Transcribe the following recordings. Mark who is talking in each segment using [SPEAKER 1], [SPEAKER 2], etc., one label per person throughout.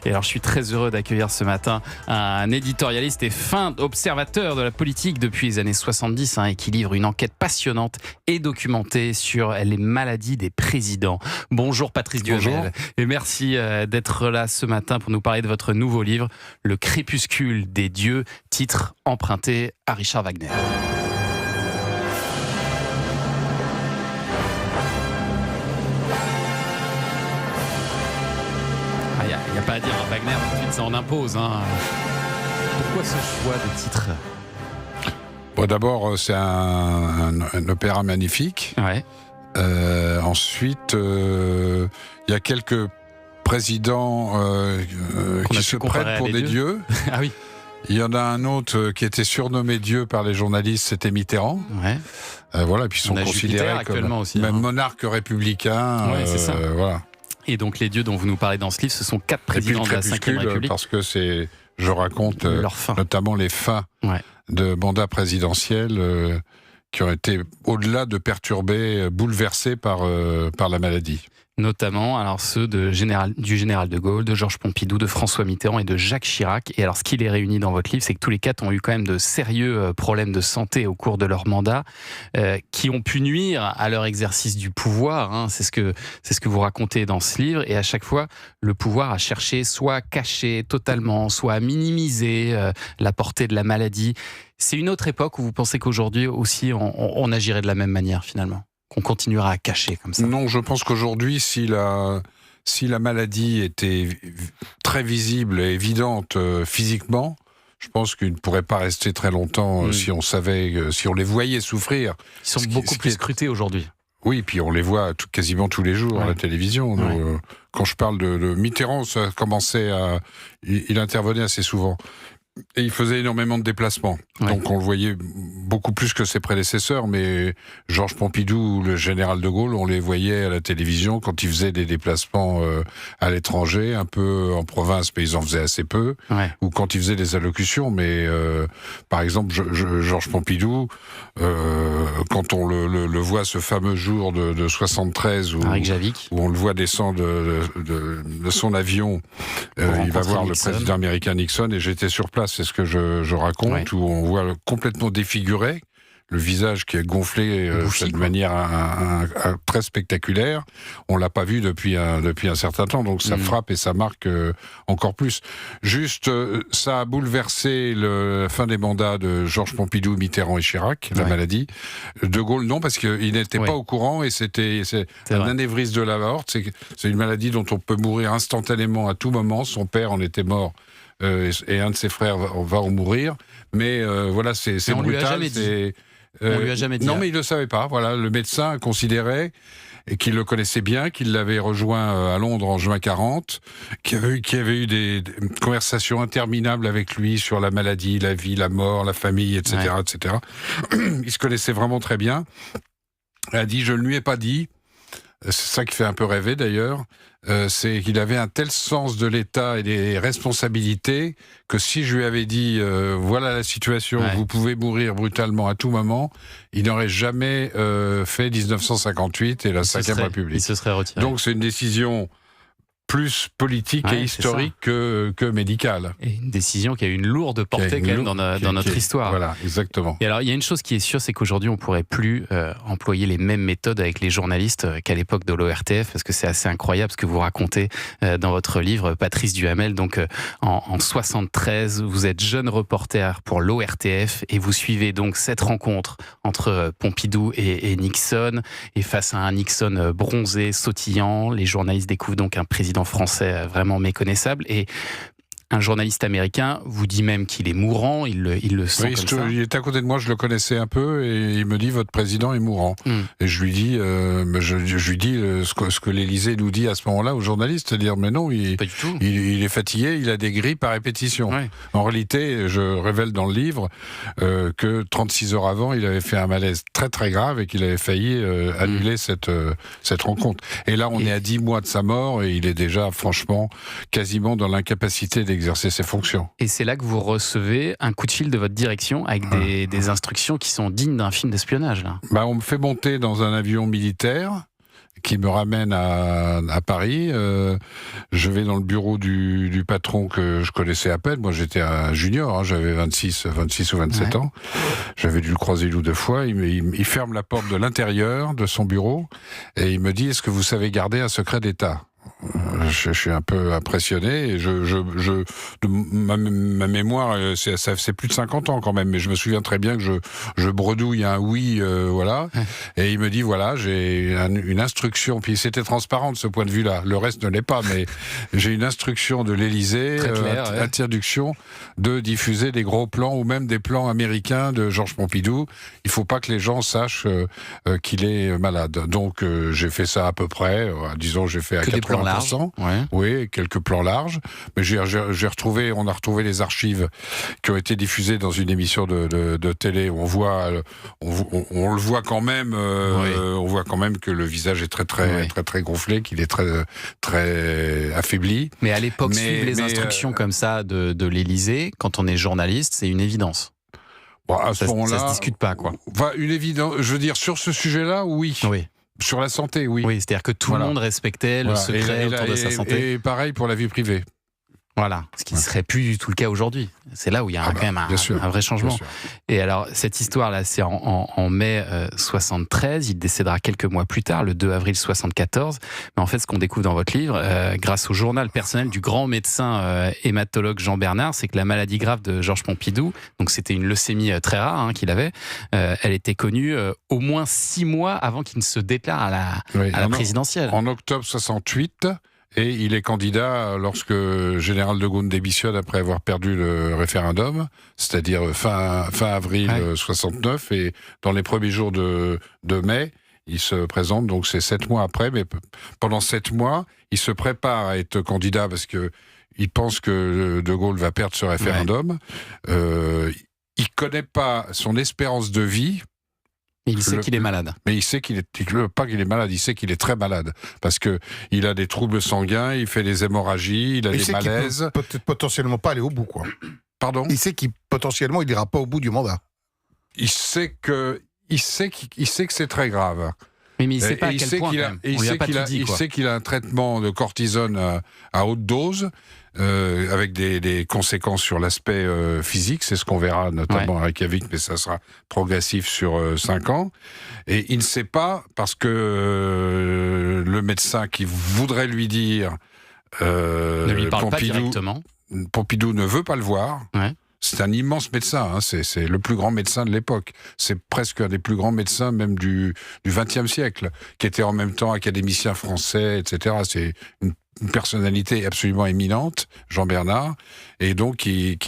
[SPEAKER 1] Et alors je suis très heureux d'accueillir ce matin un éditorialiste et fin observateur de la politique depuis les années 70 et qui livre une enquête passionnante et documentée sur les maladies des présidents. Bonjour Patrice Duhamel et merci d'être là ce matin pour nous parler de votre nouveau livre, Le crépuscule des dieux, titre emprunté à Richard Wagner. Il n'y a pas à dire, Wagner, tout de suite, ça en impose. Pourquoi ce choix de titre ?
[SPEAKER 2] Bon, d'abord, c'est un opéra magnifique.
[SPEAKER 1] Ouais.
[SPEAKER 2] Ensuite, il y a quelques présidents qui se prennent pour des dieux.
[SPEAKER 1] Ah oui.
[SPEAKER 2] Il y en a un autre qui était surnommé Dieu par les journalistes, c'était Mitterrand.
[SPEAKER 1] Ouais.
[SPEAKER 2] Voilà, puis ils sont considérés comme
[SPEAKER 1] aussi,
[SPEAKER 2] même monarque républicain.
[SPEAKER 1] Ouais, c'est ça.
[SPEAKER 2] Voilà.
[SPEAKER 1] Et donc les dieux dont vous nous parlez dans ce livre, ce sont 4 présidents de la Ve République.
[SPEAKER 2] Parce que je raconte notamment les fins de mandats présidentiels qui ont été, au-delà de perturbés, bouleversés par la maladie.
[SPEAKER 1] Notamment alors ceux du général de Gaulle, de Georges Pompidou, de François Mitterrand et de Jacques Chirac. Et alors ce qui les réunit dans votre livre, c'est que tous les 4 ont eu quand même de sérieux problèmes de santé au cours de leur mandat, qui ont pu nuire à leur exercice du pouvoir. C'est ce que vous racontez dans ce livre. Et à chaque fois, le pouvoir a cherché soit à cacher totalement, soit à minimiser la portée de la maladie. C'est une autre époque où vous pensez qu'aujourd'hui aussi on agirait de la même manière finalement ? Qu'on continuera à cacher comme ça?
[SPEAKER 2] Non, je pense qu'aujourd'hui, si la maladie était très visible et évidente physiquement, je pense qu'il ne pourrait pas rester très longtemps si on savait, si on les voyait souffrir.
[SPEAKER 1] Ils sont beaucoup plus scrutés aujourd'hui.
[SPEAKER 2] Oui, puis on les voit quasiment tous les jours à la télévision. Donc, quand je parle de Mitterrand, ça commençait il intervenait assez souvent. Et il faisait énormément de déplacements. Donc on le voyait beaucoup plus que ses prédécesseurs, mais Georges Pompidou ou le général de Gaulle, on les voyait à la télévision quand ils faisaient des déplacements à l'étranger, un peu en province, mais ils en faisaient assez peu, ou quand ils faisaient des allocutions. Mais par exemple, Georges Pompidou, quand on le voit ce fameux jour de 73, où on le voit descendre de son avion, il va voir le président américain Nixon, et j'étais sur place. C'est ce que je raconte, où on voit complètement défiguré, le visage qui est gonflé de manière très spectaculaire. On l'a pas vu depuis un certain temps, donc ça frappe et ça marque encore plus. Juste, ça a bouleversé la fin des mandats de Georges Pompidou, Mitterrand et Chirac, la maladie. De Gaulle, non, parce qu'il n'était pas au courant, et c'est un anévrisme de l'aorte. C'est une maladie dont on peut mourir instantanément à tout moment. Son père en était mort. Et un de ses frères va en mourir, mais voilà, c'est brutal.
[SPEAKER 1] On lui a jamais dit.
[SPEAKER 2] Non, mais il le savait pas. Voilà, le médecin considérait et qu'il le connaissait bien, qu'il l'avait rejoint à Londres en juin 40, qui avait eu des conversations interminables avec lui sur la maladie, la vie, la mort, la famille, etc., etc. Il se connaissait vraiment très bien. Il a dit, je ne lui ai pas dit. C'est ça qui fait un peu rêver d'ailleurs, c'est qu'il avait un tel sens de l'État et des responsabilités que si je lui avais dit voilà la situation, vous pouvez mourir brutalement à tout moment, il n'aurait jamais fait 1958 et la 5e République.
[SPEAKER 1] Il se serait retiré.
[SPEAKER 2] Donc c'est une décision plus politique et historique que médicale.
[SPEAKER 1] Et une décision qui a une lourde portée quand même dans notre histoire.
[SPEAKER 2] Voilà, exactement.
[SPEAKER 1] Et alors, il y a une chose qui est sûre, c'est qu'aujourd'hui, on ne pourrait plus employer les mêmes méthodes avec les journalistes qu'à l'époque de l'ORTF, parce que c'est assez incroyable ce que vous racontez dans votre livre, Patrice Duhamel. Donc, en 73, vous êtes jeune reporter pour l'ORTF et vous suivez donc cette rencontre entre Pompidou et Nixon. Et face à un Nixon bronzé, sautillant, les journalistes découvrent donc un président français vraiment méconnaissable, et un journaliste américain vous dit même qu'il est mourant, il le sent comme ça.
[SPEAKER 2] Il était à côté de moi, je le connaissais un peu, et il me dit, votre président est mourant. Et je lui dis, ce que l'Élysée nous dit à ce moment-là aux journalistes, c'est-à-dire, mais non,
[SPEAKER 1] pas du tout.
[SPEAKER 2] Il est fatigué, il a des grippes à répétition. En réalité, je révèle dans le livre que 36 heures avant, il avait fait un malaise très très grave et qu'il avait failli annuler cette rencontre. Et là, on est à 10 mois de sa mort, et il est déjà, franchement, quasiment dans l'incapacité d'exercer ses fonctions.
[SPEAKER 1] Et c'est là que vous recevez un coup de fil de votre direction avec des instructions qui sont dignes d'un film d'espionnage, là.
[SPEAKER 2] On me fait monter dans un avion militaire qui me ramène à Paris. Je vais dans le bureau du patron que je connaissais à peine. Moi, j'étais un junior, j'avais 26 ou 27 ans. J'avais dû le croiser 1 ou 2 fois. Il ferme la porte de l'intérieur de son bureau et il me dit: est-ce que vous savez garder un secret d'État ? Je suis un peu impressionné. Et ma mémoire, c'est plus de 50 ans quand même, mais je me souviens très bien que je bredouille un oui, voilà. Et il me dit: voilà, j'ai une instruction. Puis c'était transparent de ce point de vue-là. Le reste ne l'est pas, mais j'ai une instruction de l'Élysée, interdiction de diffuser des gros plans ou même des plans américains de Georges Pompidou. Il faut pas que les gens sachent qu'il est malade. Donc j'ai fait ça à peu près. Disons, j'ai fait à 80%. Oui, quelques plans larges. Mais on a retrouvé les archives qui ont été diffusées dans une émission de télé où on le voit quand même. On voit quand même que le visage est très gonflé, qu'il est très affaibli.
[SPEAKER 1] Mais à l'époque, suivre les instructions comme ça de l'Élysée, quand on est journaliste, c'est une évidence.
[SPEAKER 2] Bon, à ce moment-là,
[SPEAKER 1] ça se discute pas, quoi.
[SPEAKER 2] Une évidence. Je veux dire, sur ce sujet-là, oui. Sur la santé, oui.
[SPEAKER 1] Oui, c'est-à-dire que tout le monde respectait le secret autour de sa santé.
[SPEAKER 2] Et pareil pour la vie privée.
[SPEAKER 1] Voilà, ce qui ne serait plus du tout le cas aujourd'hui. C'est là où il y a quand même un vrai changement. Et alors, cette histoire-là, c'est en mai 73. Il décédera quelques mois plus tard, le 2 avril 74. Mais en fait, ce qu'on découvre dans votre livre, grâce au journal personnel du grand médecin hématologue Jean Bernard, c'est que la maladie grave de Georges Pompidou, donc c'était une leucémie très rare qu'il avait, elle était connue au moins 6 mois avant qu'il ne se déclare à la présidentielle.
[SPEAKER 2] En octobre 68... Et il est candidat lorsque Général de Gaulle démissionne après avoir perdu le référendum, c'est-à-dire fin avril 69, et dans les premiers jours de mai, il se présente, donc c'est 7 mois après, mais pendant 7 mois, il se prépare à être candidat parce que il pense que de Gaulle va perdre ce référendum. Il connaît pas son espérance de vie.
[SPEAKER 1] Il sait qu'il est malade.
[SPEAKER 2] Mais il sait qu'il est malade, il sait qu'il est très malade. Parce que il a des troubles sanguins, il fait des hémorragies, il a des malaises.
[SPEAKER 3] Il peut potentiellement pas aller au bout, quoi.
[SPEAKER 2] Pardon ?
[SPEAKER 3] Il sait qu'il potentiellement il ira pas au bout du mandat.
[SPEAKER 2] Il sait que c'est très grave.
[SPEAKER 1] Mais il sait pas à quel point.
[SPEAKER 2] Il sait qu'il a un traitement de cortisone à haute dose, avec des conséquences sur l'aspect physique. C'est ce qu'on verra notamment à Reykjavik, mais ça sera progressif sur 5 ans. Et il ne sait pas, parce que le médecin qui voudrait lui dire...
[SPEAKER 1] ne lui parle pas directement.
[SPEAKER 2] Pompidou ne veut pas le voir. C'est un immense médecin, c'est le plus grand médecin de l'époque. C'est presque un des plus grands médecins même du XXe siècle, qui était en même temps académicien français, etc. C'est une personnalité absolument éminente, Jean Bernard, et donc qui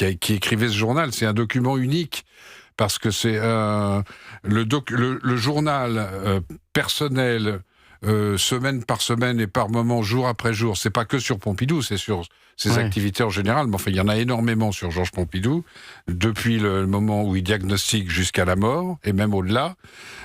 [SPEAKER 2] écrivait ce journal. C'est un document unique, parce que c'est le journal personnel, semaine par semaine et par moment, jour après jour. C'est pas que sur Pompidou, c'est sur ses activités en général, mais enfin, il y en a énormément sur Georges Pompidou, depuis le moment où il diagnostique jusqu'à la mort, et même au-delà.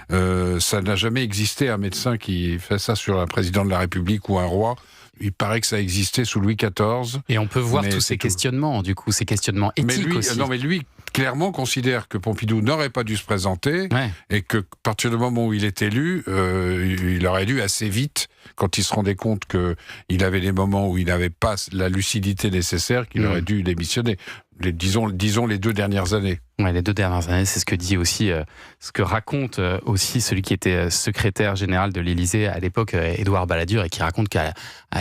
[SPEAKER 2] Ça n'a jamais existé un médecin qui fait ça sur un président de la République ou un roi. Il paraît que ça existait sous Louis XIV.
[SPEAKER 1] Et on peut voir tous ces questionnements, du coup, ces questionnements éthiques aussi.
[SPEAKER 2] Non, mais lui, clairement, considère que Pompidou n'aurait pas dû se présenter, et que, à partir du moment où il est élu, il aurait dû assez vite, quand il se rendait compte qu'il avait des moments où il n'avait pas la lucidité nécessaire, qu'il aurait dû démissionner. Disons les 2 dernières années.
[SPEAKER 1] Les 2 dernières années, c'est ce que dit aussi, ce que raconte aussi celui qui était secrétaire général de l'Élysée à l'époque, Édouard Balladur, et qui raconte que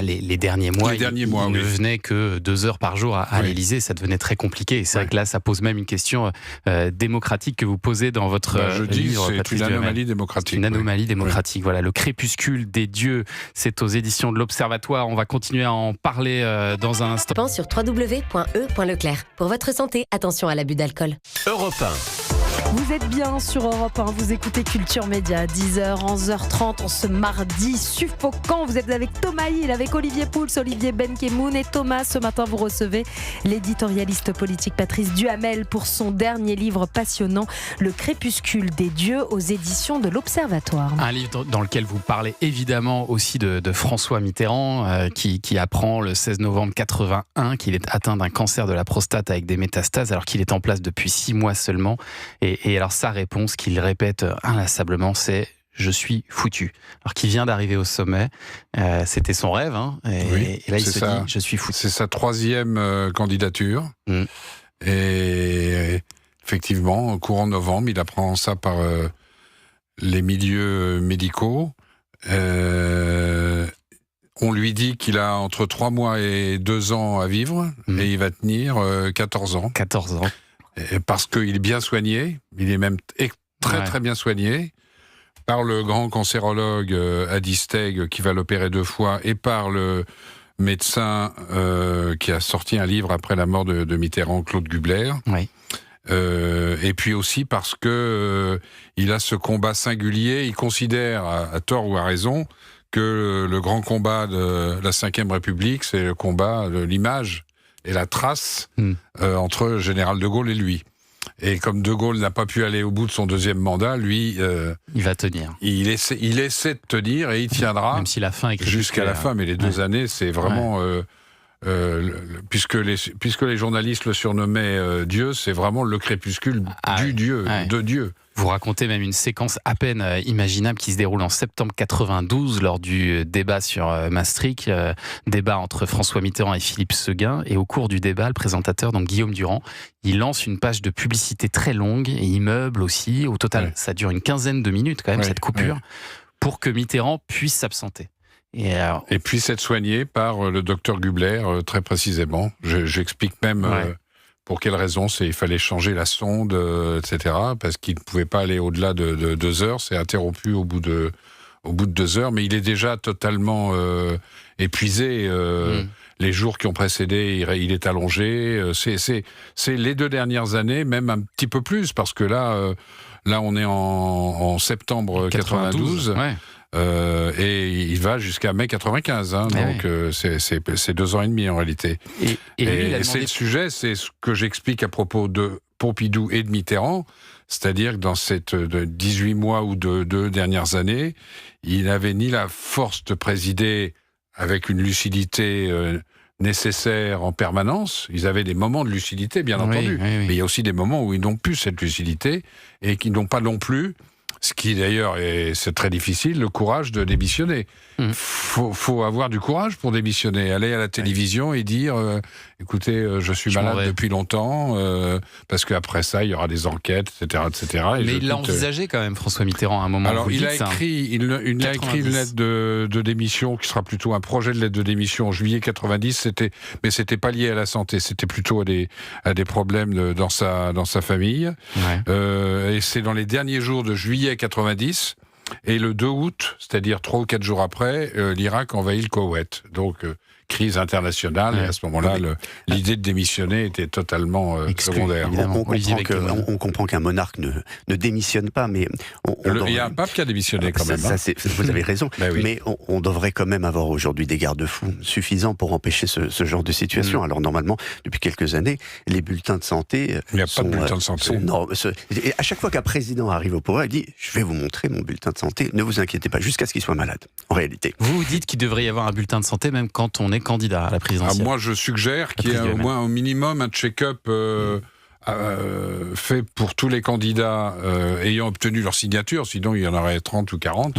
[SPEAKER 1] les derniers mois, il ne venait que 2 heures par jour à l'Élysée. Ça devenait très compliqué. Et c'est vrai que là, ça pose même une question démocratique que vous posez dans votre livre.
[SPEAKER 2] C'est une anomalie démocratique.
[SPEAKER 1] C'est une anomalie démocratique. Voilà, le crépuscule des dieux, c'est aux éditions de l'Observatoire. On va continuer à en parler dans un instant.
[SPEAKER 4] Pense sur www.e.leclerc. Pour votre santé, attention à l'abus d'alcool.
[SPEAKER 5] Europe 1.
[SPEAKER 6] Vous êtes bien sur Europe 1, vous écoutez Culture Média, 10h, 11h30, en ce mardi suffocant. Vous êtes avec Thomas Hill, avec Olivier Pouls, Olivier Benkemoun et Thomas. Ce matin, vous recevez l'éditorialiste politique Patrice Duhamel pour son dernier livre passionnant, Le crépuscule des dieux, aux éditions de l'Observatoire.
[SPEAKER 1] Un livre dans lequel vous parlez évidemment aussi de François Mitterrand, qui apprend le 16 novembre 81 qu'il est atteint d'un cancer de la prostate avec des métastases, alors qu'il est en place depuis 6 mois seulement. Et alors sa réponse qu'il répète inlassablement, c'est « je suis foutu. Alors qu'il vient d'arriver au sommet, c'était son rêve, hein, et là il se dit, je suis foutu.
[SPEAKER 2] C'est sa 3e candidature. Et effectivement, courant novembre, il apprend ça par les milieux médicaux. On lui dit qu'il a entre 3 mois et 2 ans à vivre, et il va tenir 14 ans.
[SPEAKER 1] 14 ans.
[SPEAKER 2] Parce qu'il est bien soigné, il est même très bien soigné, par le grand cancérologue Adi Steig, qui va l'opérer 2 fois, et par le médecin qui a sorti un livre après la mort de Mitterrand, Claude Gubler.
[SPEAKER 1] Oui.
[SPEAKER 2] Et puis aussi parce que il a ce combat singulier, il considère, à tort ou à raison, que le grand combat de la Ve République, c'est le combat de l'image et la trace entre Général de Gaulle et lui. Et comme de Gaulle n'a pas pu aller au bout de son 2e mandat, lui...
[SPEAKER 1] il va tenir.
[SPEAKER 2] Il essaie de tenir, et il tiendra...
[SPEAKER 1] Même si la fin est
[SPEAKER 2] jusqu'à la fin, mais les 2 années, c'est vraiment... puisque les journalistes le surnommaient Dieu, c'est vraiment le crépuscule du Dieu, de Dieu.
[SPEAKER 1] Vous racontez même une séquence à peine imaginable qui se déroule en septembre 92 lors du débat sur Maastricht, débat entre François Mitterrand et Philippe Séguin. Et au cours du débat, le présentateur, donc Guillaume Durand, il lance une page de publicité très longue et il meuble aussi. Au total, ça dure une 15aine de minutes quand même, cette coupure, pour que Mitterrand puisse s'absenter. Et
[SPEAKER 2] puisse être soigné par le docteur Gubler, très précisément. J'explique même... pour quelle raison? Il fallait changer la sonde, etc. Parce qu'il ne pouvait pas aller au-delà de 2 heures. C'est interrompu au bout de 2 heures. Mais il est déjà totalement épuisé. Les jours qui ont précédé, il est allongé. C'est les 2 dernières années, même un petit peu plus. Parce que là on est en septembre 92. Et il va jusqu'à mai 95, donc c'est 2 ans et demi en réalité. Et c'est le sujet, c'est ce que j'explique à propos de Pompidou et de Mitterrand, c'est-à-dire que dans cette 18 mois ou 2 dernières années, il n'avait ni la force de présider avec une lucidité nécessaire en permanence. Ils avaient des moments de lucidité, bien entendu, mais il y a aussi des moments où ils n'ont plus cette lucidité et qui n'ont pas non plus, ce qui d'ailleurs c'est très difficile, le courage de démissionner. Faut avoir du courage pour démissionner, aller à la télévision et dire écoutez, je suis malade depuis longtemps, parce qu'après ça il y aura des enquêtes, etc.
[SPEAKER 1] Mais il l'a envisagé quand même, François Mitterrand, à un moment.
[SPEAKER 2] Alors il a écrit une lettre de démission qui sera plutôt un projet de lettre de démission en juillet 90, mais c'était pas lié à la santé, c'était plutôt à des problèmes dans sa famille. Et c'est dans les derniers jours de juillet 90. Et le 2 août, c'est-à-dire 3 ou 4 jours après, l'Irak envahit le Koweït. Donc, crise internationale, et à ce moment-là, l'idée de démissionner était totalement secondaire.
[SPEAKER 5] On comprend qu'un monarque ne démissionne pas, mais...
[SPEAKER 2] Il y a un pape qui a démissionné quand même.
[SPEAKER 5] Vous avez raison, mais on devrait quand même avoir aujourd'hui des garde-fous suffisants pour empêcher ce genre de situation. Alors normalement, depuis quelques années, les bulletins de santé...
[SPEAKER 2] Il n'y a pas de bulletin de santé.
[SPEAKER 5] Et à chaque fois qu'un président arrive au pouvoir, il dit « Je vais vous montrer mon bulletin de santé, ne vous inquiétez pas, jusqu'à ce qu'il soit malade », en réalité.
[SPEAKER 1] Vous dites qu'il devrait y avoir un bulletin de santé même quand on est candidat à la présidentielle.
[SPEAKER 2] Moi, je suggère qu'il y ait au moins au minimum un check-up fait pour tous les candidats ayant obtenu leur signature, sinon il y en aurait 30 ou 40.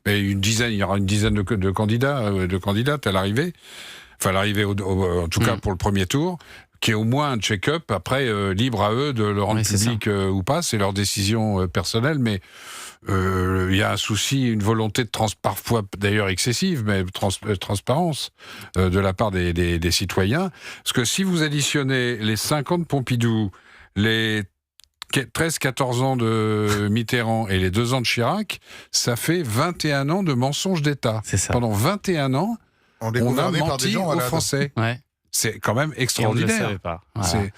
[SPEAKER 2] Mais il y aura une dizaine de candidats, de candidates à l'arrivée. Enfin, à l'arrivée, en tout cas pour le premier tour. Qui est au moins un check-up, après, libre à eux de le rendre public ou pas, c'est leur décision personnelle, mais il y a un souci, une volonté de parfois d'ailleurs excessive, mais transparence de la part des citoyens. Parce que si vous additionnez les 5 ans de Pompidou, les 13-14 ans de Mitterrand et les 2 ans de Chirac, ça fait 21 ans de mensonges d'État. Pendant 21 ans, on a menti aux Français. C'est quand même extraordinaire.
[SPEAKER 1] Et on ne le savait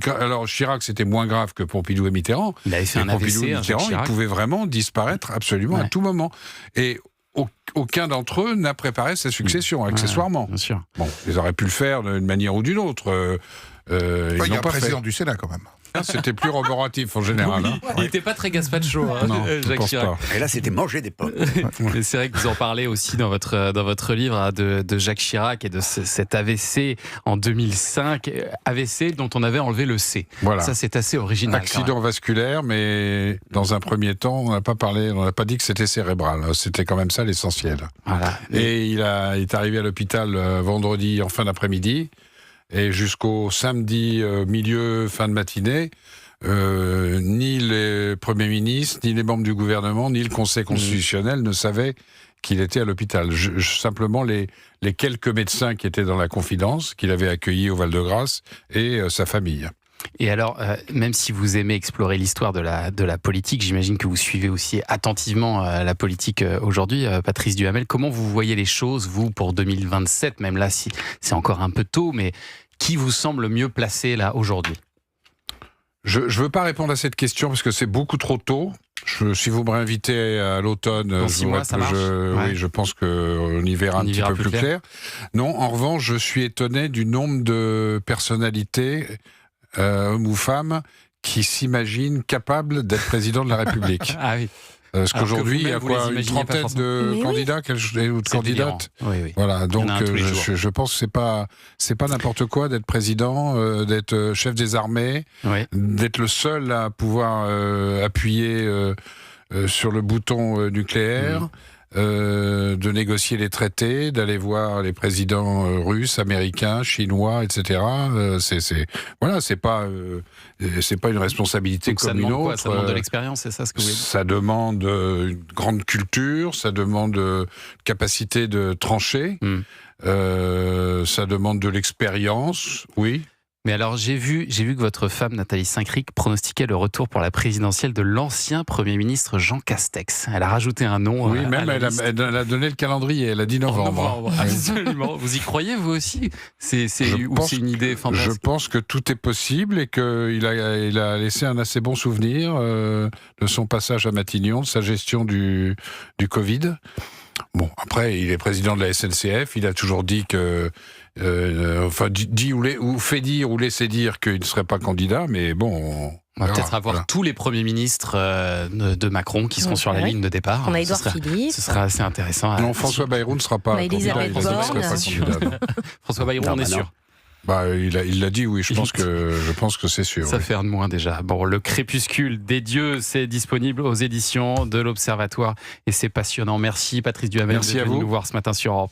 [SPEAKER 1] pas.
[SPEAKER 2] Alors Chirac, c'était moins grave que Pompidou et Mitterrand.
[SPEAKER 1] Il avait fait un
[SPEAKER 2] Pompidou
[SPEAKER 1] AVC,
[SPEAKER 2] et Mitterrand, ils pouvaient vraiment disparaître absolument à tout moment. Et aucun d'entre eux n'a préparé sa succession, accessoirement.
[SPEAKER 1] Bien sûr.
[SPEAKER 2] Bon, ils auraient pu le faire d'une manière ou d'une autre.
[SPEAKER 3] Il y a un président du Sénat quand même.
[SPEAKER 2] C'était plus roboratif en général.
[SPEAKER 1] Oui, il n'était pas très gazpacho,
[SPEAKER 2] Non, je
[SPEAKER 1] Jacques
[SPEAKER 2] pense
[SPEAKER 1] Chirac.
[SPEAKER 2] pas.
[SPEAKER 5] Et là, c'était manger des pommes.
[SPEAKER 1] Et c'est vrai que vous en parlez aussi dans votre livre de Jacques Chirac et de cet AVC en 2005, AVC dont on avait enlevé le C.
[SPEAKER 2] Voilà.
[SPEAKER 1] Ça, c'est assez original.
[SPEAKER 2] Accident vasculaire, mais dans un premier temps, on n'a pas dit que c'était cérébral. C'était quand même ça l'essentiel.
[SPEAKER 1] Voilà.
[SPEAKER 2] Et il est arrivé à l'hôpital vendredi en fin d'après-midi, et jusqu'au samedi fin de matinée, ni les premiers ministres, ni les membres du gouvernement, ni le Conseil constitutionnel ne savaient qu'il était à l'hôpital. Simplement les quelques médecins qui étaient dans la confidence, qu'il avait accueillis au Val-de-Grâce, et sa famille.
[SPEAKER 1] Et alors, même si vous aimez explorer l'histoire de la politique, j'imagine que vous suivez aussi attentivement la politique aujourd'hui. Patrice Duhamel, comment vous voyez les choses, vous, pour 2027, même là, si c'est encore un peu tôt, mais qui vous semble mieux placé, là, aujourd'hui ?
[SPEAKER 2] Je ne veux pas répondre à cette question parce que c'est beaucoup trop tôt. Si vous me réinvitez à l'automne,
[SPEAKER 1] dans 6 mois, ça marche.
[SPEAKER 2] Oui, je pense qu'on y verra un petit peu plus clair. Non, en revanche, je suis étonné du nombre de personnalités, hommes ou femmes, qui s'imaginent capables d'être président de la République.
[SPEAKER 1] Ah oui.
[SPEAKER 2] Parce qu'aujourd'hui, il y a quoi, une trentaine de candidats ou de candidates.
[SPEAKER 1] Oui.
[SPEAKER 2] Voilà, donc je pense que c'est pas n'importe quoi d'être président, d'être chef des armées, d'être le seul à pouvoir appuyer sur le bouton nucléaire. De négocier les traités, d'aller voir les présidents russes, américains, chinois, etc. C'est pas une responsabilité donc comme une autre. Quoi,
[SPEAKER 1] ça demande de l'expérience, c'est ça ce que vous voulez dire ?
[SPEAKER 2] Ça demande une grande culture, ça demande capacité de trancher, ça demande de l'expérience, oui.
[SPEAKER 1] Mais alors, j'ai vu que votre femme, Nathalie Saint-Cric, pronostiquait le retour pour la présidentielle de l'ancien Premier ministre Jean Castex. Elle a rajouté un nom.
[SPEAKER 2] Oui, même elle a donné le calendrier, elle a dit novembre.
[SPEAKER 1] Absolument. Vous y croyez, vous aussi ? C'est une idée fantastique.
[SPEAKER 2] Je pense que tout est possible et qu'il a laissé un assez bon souvenir de son passage à Matignon, de sa gestion du Covid. Bon, après, il est président de la SNCF, il a toujours dit que... dit ou fait dire ou laissé dire qu'il ne serait pas candidat, mais bon...
[SPEAKER 1] On va peut-être avoir tous les premiers ministres de Macron qui seront sur la ligne de départ.
[SPEAKER 6] On a Édouard Philippe.
[SPEAKER 1] Ce sera assez intéressant.
[SPEAKER 2] Non, François Bayrou ne sera pas candidat.
[SPEAKER 1] François Bayrou, on est sûr.
[SPEAKER 2] Il l'a dit, oui, je pense que c'est sûr.
[SPEAKER 1] Ça fait un de moins déjà. Bon, Le Crépuscule des dieux, c'est disponible aux éditions de l'Observatoire et c'est passionnant. Merci Patrice Duhamel de venir nous voir ce matin sur Europe 1.